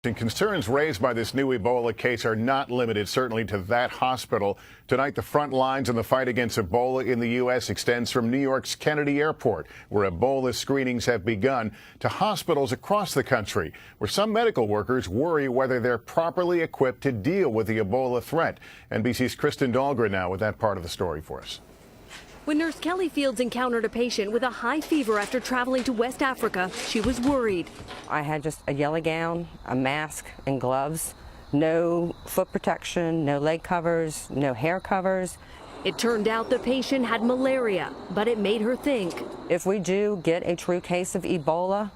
And concerns raised by this new Ebola case are not limited, certainly, to that hospital. Tonight, the front lines in the fight against Ebola in the U.S. extends from New York's Kennedy Airport, where Ebola screenings have begun, to hospitals across the country, where some medical workers worry whether they're properly equipped to deal with the Ebola threat. NBC's Kristen Dahlgren now with that part of the story for us. When Nurse Kelly Fields encountered a patient with a high fever after traveling to West Africa, she was worried. I had just a yellow gown, a mask, and gloves. No foot protection, no leg covers, no hair covers. It turned out the patient had malaria, but it made her think. If we do get a true case of Ebola,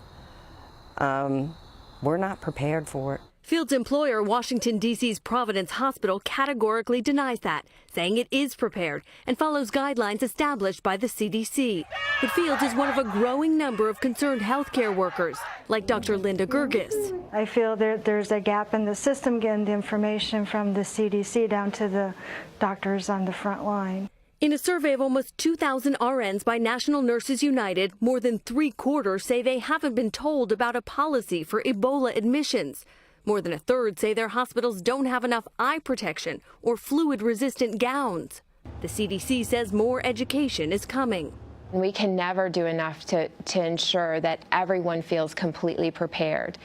we're not prepared for it. Fields' employer, Washington, D.C.'s Providence Hospital, categorically denies that, saying it is prepared and follows guidelines established by the CDC. But Fields is one of a growing number of concerned healthcare workers, like Dr. Linda Gerges. I feel there's a gap in the system getting the information from the CDC down to the doctors on the front line. In a survey of almost 2,000 RNs by National Nurses United, more than 3/4 say they haven't been told about a policy for Ebola admissions. More than a third say their hospitals don't have enough eye protection or fluid-resistant gowns. The CDC says more education is coming. We can never do enough to ensure that everyone feels completely prepared.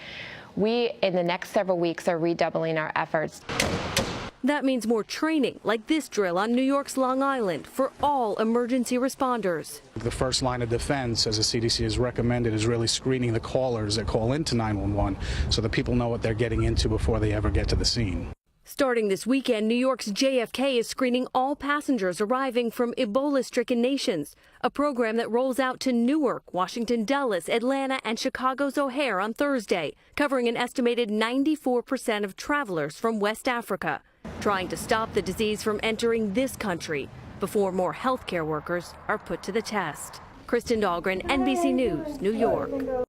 We, in the next several weeks, are redoubling our efforts. That means more training, like this drill on New York's Long Island, for all emergency responders. The first line of defense, as the CDC has recommended, is really screening the callers that call into 911 so that people know what they're getting into before they ever get to the scene. Starting this weekend, New York's JFK is screening all passengers arriving from Ebola-stricken nations, a program that rolls out to Newark, Washington Dulles, Atlanta, and Chicago's O'Hare on Thursday, covering an estimated 94% of travelers from West Africa, trying to stop the disease from entering this country before more healthcare workers are put to the test. Kristen Dahlgren, NBC News, New York.